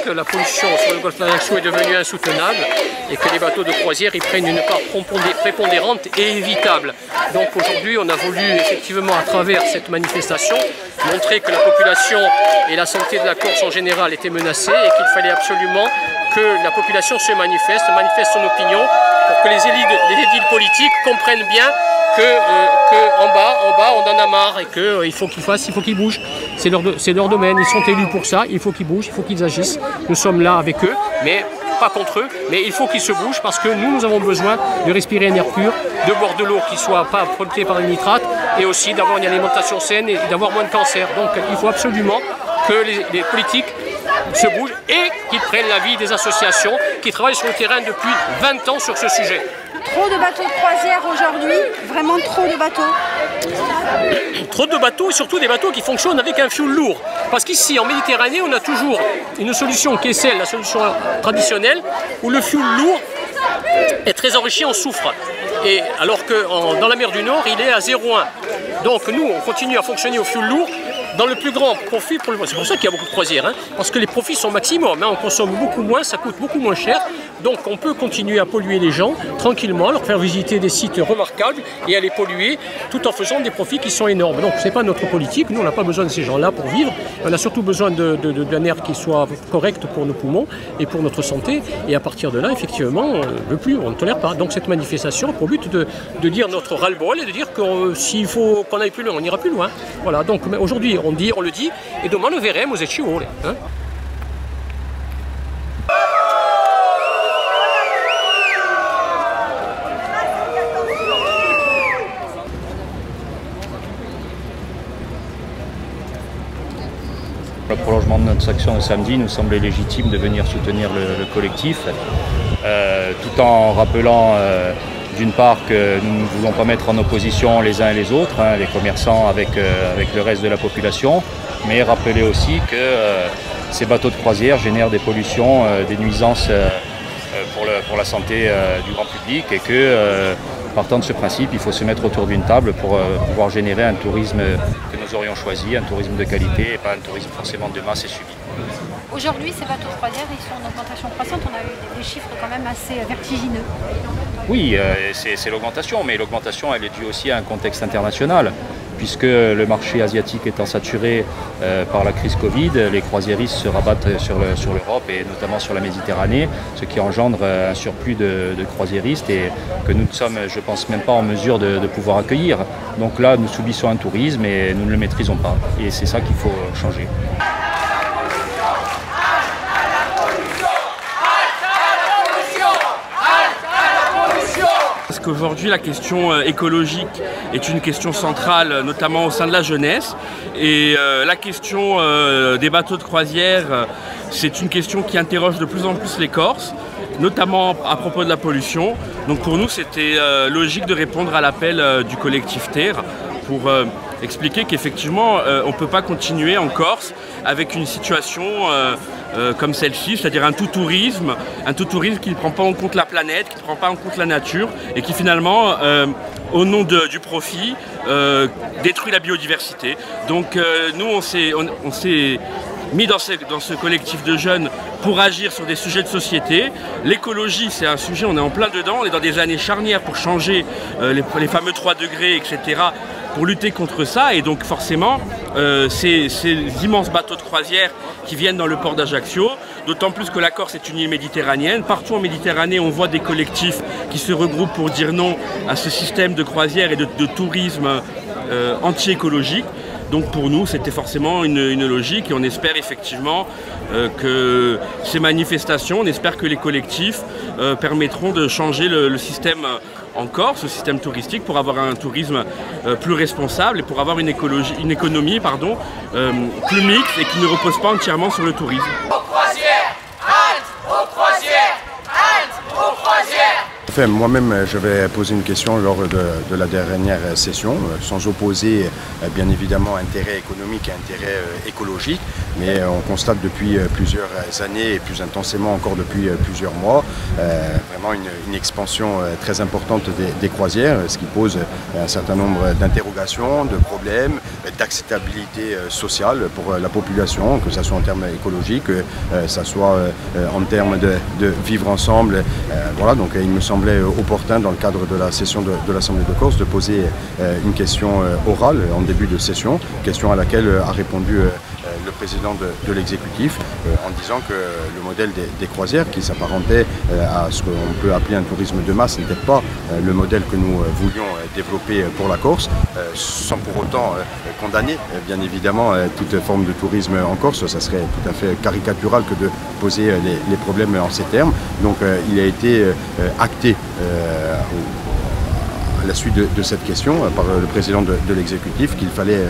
Que la pollution sur le golfe d'Ajaccio est devenue insoutenable et que les bateaux de croisière y prennent une part prépondérante et évitable. Donc aujourd'hui on a voulu effectivement à travers cette manifestation montrer que la population et la santé de la Corse en général étaient menacées et qu'il fallait absolument que la population se manifeste son opinion pour que les élites politiques comprennent bien que en bas on en a marre et qu'il faut qu'ils bougent. C'est leur domaine, ils sont élus pour ça, il faut qu'ils bougent, il faut qu'ils agissent. Nous sommes là avec eux, mais pas contre eux, mais il faut qu'ils se bougent parce que nous avons besoin de respirer un air pur, de boire de l'eau qui ne soit pas pollutée par les nitrates et aussi d'avoir une alimentation saine et d'avoir moins de cancer. Donc il faut absolument que les politiques se bougent et qu'ils prennent l'avis des associations qui travaillent sur le terrain depuis 20 ans sur ce sujet. Trop de bateaux de croisière aujourd'hui, vraiment trop de bateaux. Trop de bateaux et surtout des bateaux qui fonctionnent avec un fioul lourd. Parce qu'ici en Méditerranée on a toujours une solution qui est celle, la solution traditionnelle, où le fioul lourd est très enrichi en soufre. Et alors que dans la mer du Nord il est à 0,1. Donc nous on continue à fonctionner au fioul lourd dans le plus grand profit. C'est pour ça qu'il y a beaucoup de croisières, hein, parce que les profits sont maximum, hein, on consomme beaucoup moins, ça coûte beaucoup moins cher, donc on peut continuer à polluer les gens tranquillement, leur faire visiter des sites remarquables et à les polluer tout en faisant des profits qui sont énormes. Donc c'est pas notre politique, nous on n'a pas besoin de ces gens-là pour vivre, on a surtout besoin d'un air qui soit correct pour nos poumons et pour notre santé, et à partir de là effectivement on ne veut plus, on ne tolère pas. Donc cette manifestation a pour but de dire notre ras-le-bol et de dire que s'il faut qu'on aille plus loin, on ira plus loin. Voilà, donc aujourd'hui on le dit, et demain le verremo se ci vuole. Hein. Le prolongement de notre action samedi nous semblait légitime de venir soutenir le collectif, tout en rappelant d'une part que nous ne voulons pas mettre en opposition les uns et les autres, hein, les commerçants avec le reste de la population, mais rappeler aussi que ces bateaux de croisière génèrent des pollutions, des nuisances pour la santé du grand public, et que partant de ce principe, il faut se mettre autour d'une table pour pouvoir générer un tourisme que nous aurions choisi, un tourisme de qualité et pas un tourisme forcément de masse et subi. Aujourd'hui, ces bateaux de croisière, ils sont en augmentation croissante. On a eu des chiffres quand même assez vertigineux. Oui, c'est l'augmentation, mais l'augmentation elle est due aussi à un contexte international, puisque le marché asiatique étant saturé par la crise Covid, les croisiéristes se rabattent sur l'Europe et notamment sur la Méditerranée, ce qui engendre un surplus de croisiéristes et que nous ne sommes, je pense, même pas en mesure de pouvoir accueillir. Donc là, nous subissons un tourisme et nous ne le maîtrisons pas. Et c'est ça qu'il faut changer. Parce qu'aujourd'hui la question écologique est une question centrale, notamment au sein de la jeunesse, et la question des bateaux de croisière, c'est une question qui interroge de plus en plus les Corses, notamment à propos de la pollution. Donc pour nous c'était logique de répondre à l'appel du collectif Terre pour expliquer qu'effectivement on ne peut pas continuer en Corse avec une situation comme celle-ci, c'est-à-dire un tout-tourisme qui ne prend pas en compte la planète, qui ne prend pas en compte la nature et qui finalement, au nom du profit, détruit la biodiversité. Donc nous, on s'est mis dans ce collectif de jeunes pour agir sur des sujets de société. L'écologie, c'est un sujet, on est en plein dedans, on est dans des années charnières pour changer les fameux 3 degrés, etc., pour lutter contre ça. Et donc forcément, ces immenses bateaux de croisière qui viennent dans le port d'Ajaccio, d'autant plus que la Corse est une île méditerranéenne. Partout en Méditerranée, on voit des collectifs qui se regroupent pour dire non à ce système de croisière et de tourisme anti-écologique. Donc pour nous, c'était forcément une logique, et on espère effectivement que ces manifestations, on espère que les collectifs permettront de changer le système en Corse, le système touristique, pour avoir un tourisme plus responsable et pour avoir une économie plus mixte et qui ne repose pas entièrement sur le tourisme. Aux croisières, halte! Aux croisières, halte! Aux croisières! Enfin, moi-même, je vais poser une question lors de la dernière session, sans opposer bien évidemment intérêt économique et intérêt écologique, mais on constate depuis plusieurs années et plus intensément encore depuis plusieurs mois, vraiment une expansion très importante des croisières, ce qui pose un certain nombre d'interrogations, de problèmes, d'acceptabilité sociale pour la population, que ce soit en termes écologiques, que ce soit en termes de vivre ensemble. Voilà, donc il me semblait opportun dans le cadre de la session de l'Assemblée de Corse de poser une question orale en début de session, question à laquelle a répondu le président de l'exécutif en disant que le modèle des croisières qui s'apparentait à ce qu'on peut appeler un tourisme de masse n'était pas le modèle que nous voulions développer pour la Corse, sans pour autant condamner bien évidemment toute forme de tourisme en Corse. Ça serait tout à fait caricatural que de poser les problèmes en ces termes. Donc il a été acté à la suite de cette question par le président de l'exécutif qu'il fallait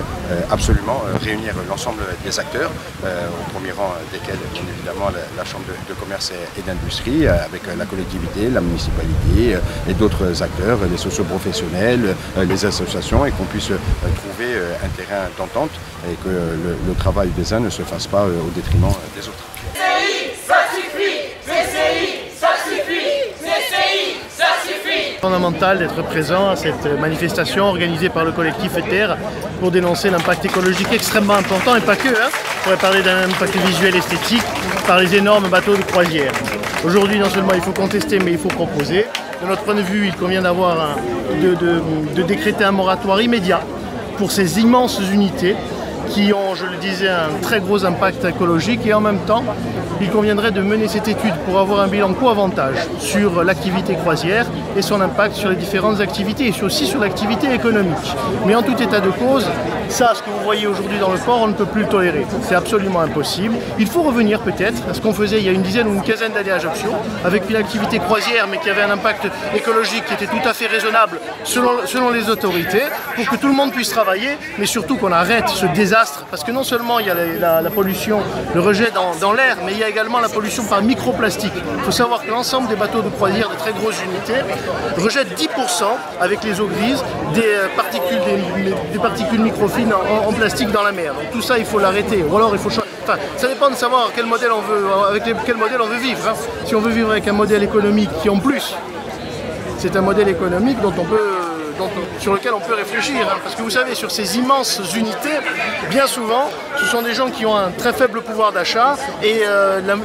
absolument réunir l'ensemble des acteurs, au premier rang desquels bien évidemment la Chambre de commerce et d'industrie, avec la collectivité, la municipalité et d'autres acteurs, les socioprofessionnels, les associations, et qu'on puisse trouver un terrain d'entente et que le travail des uns ne se fasse pas au détriment des autres. Fondamental d'être présent à cette manifestation organisée par le collectif Ether pour dénoncer l'impact écologique extrêmement important, et pas que, hein. On pourrait parler d'un impact visuel esthétique par les énormes bateaux de croisière. Aujourd'hui, non seulement il faut contester, mais il faut proposer. De notre point de vue, il convient de décréter un moratoire immédiat pour ces immenses unités qui ont, je le disais, un très gros impact écologique, et en même temps, il conviendrait de mener cette étude pour avoir un bilan co-avantage sur l'activité croisière et son impact sur les différentes activités et aussi sur l'activité économique. Mais en tout état de cause, ça, ce que vous voyez aujourd'hui dans le port, on ne peut plus le tolérer. C'est absolument impossible. Il faut revenir peut-être à ce qu'on faisait il y a une dizaine ou une quinzaine d'années à Ajaccio, avec une activité croisière mais qui avait un impact écologique qui était tout à fait raisonnable selon les autorités, pour que tout le monde puisse travailler, mais surtout qu'on arrête ce désastre, parce que non seulement il y a la pollution, le rejet dans l'air, mais il y a également la pollution par microplastique. Il faut savoir que l'ensemble des bateaux de croisière de très grosses unités rejettent 10% avec les eaux grises des particules microfines en plastique dans la mer. Donc tout ça, il faut l'arrêter. Ou alors il faut enfin, ça dépend de savoir quel modèle on veut, avec quel modèle on veut vivre. Hein. Si on veut vivre avec un modèle économique qui, en plus, c'est un modèle économique sur lequel on peut réfléchir. Hein. Parce que vous savez, sur ces immenses unités, bien souvent, ce sont des gens qui ont un très faible pouvoir d'achat, et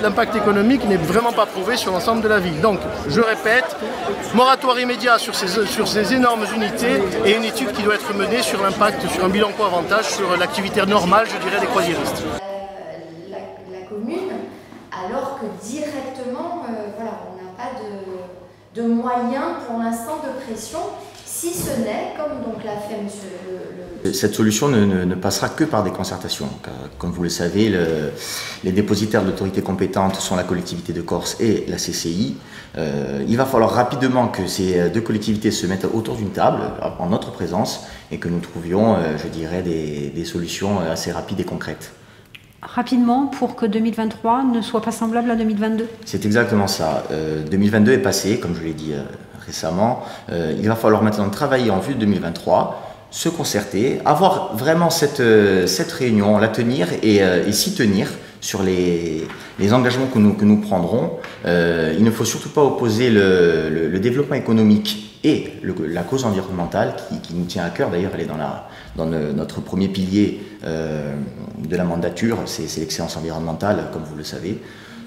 l'impact économique n'est vraiment pas prouvé sur l'ensemble de la ville. Donc, je répète, moratoire immédiat sur ces énormes unités, et une étude qui doit être menée sur l'impact, sur un bilan co-avantage sur l'activité normale, je dirais, des croisiéristes. La commune, alors que directement, voilà, on n'a pas de moyens pour l'instant de pression, si ce n'est, comme donc l'a fait monsieur Cette solution ne passera que par des concertations, car comme vous le savez, les dépositaires de l'autorité compétente sont la collectivité de Corse et la CCI. Il va falloir rapidement que ces deux collectivités se mettent autour d'une table, en notre présence, et que nous trouvions, je dirais, des solutions assez rapides et concrètes. Rapidement, pour que 2023 ne soit pas semblable à 2022? C'est exactement ça. 2022 est passé, comme je l'ai dit récemment. Il va falloir maintenant travailler en vue de 2023, se concerter, avoir vraiment cette réunion, la tenir et s'y tenir sur les engagements que nous prendrons. Il ne faut surtout pas opposer le développement économique et la cause environnementale qui nous tient à cœur. D'ailleurs, elle est dans notre premier pilier de la mandature, c'est l'excellence environnementale, comme vous le savez.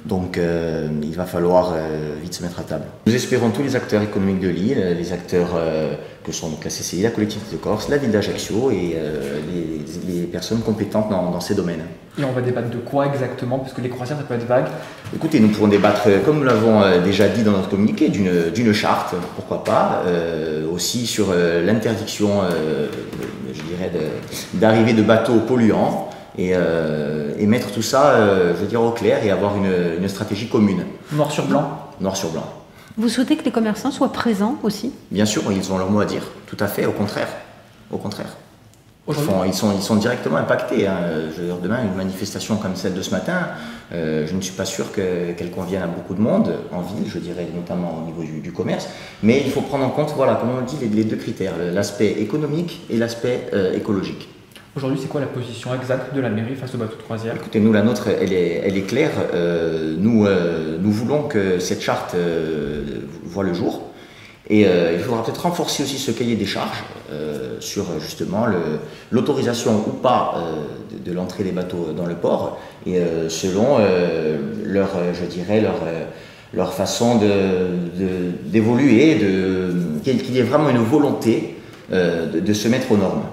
Donc il va falloir vite se mettre à table. Nous espérons tous les acteurs économiques de l'île, les acteurs que sont donc la CCI, la collectivité de Corse, la ville d'Ajaccio et les personnes compétentes dans ces domaines. Et on va débattre de quoi exactement? Parce que les croisières, ça peut être vague. Écoutez, nous pourrons débattre, comme nous l'avons déjà dit dans notre communiqué, d'une charte, pourquoi pas, aussi sur l'interdiction, je dirais, d'arrivée de bateaux polluants. Et mettre tout ça, je veux dire, au clair et avoir une stratégie commune. Noir sur blanc? Noir sur blanc. Vous souhaitez que les commerçants soient présents aussi? Bien sûr, ils ont leur mot à dire. Tout à fait, au contraire. Au contraire. Ils sont directement impactés. Hein. Je veux dire, demain, une manifestation comme celle de ce matin, je ne suis pas sûr qu'elle convienne à beaucoup de monde en ville, je dirais notamment au niveau du commerce. Mais il faut prendre en compte, voilà, comme on le dit, les deux critères, l'aspect économique et l'aspect écologique. Aujourd'hui, c'est quoi la position exacte de la mairie face au bateau de croisière? Écoutez, nous, la nôtre, elle est claire. Nous voulons que cette charte voit le jour. Et il faudra peut-être renforcer aussi ce cahier des charges sur justement l'autorisation ou pas de l'entrée des bateaux dans le port, et selon leur façon d'évoluer, qu'il y ait vraiment une volonté de se mettre aux normes.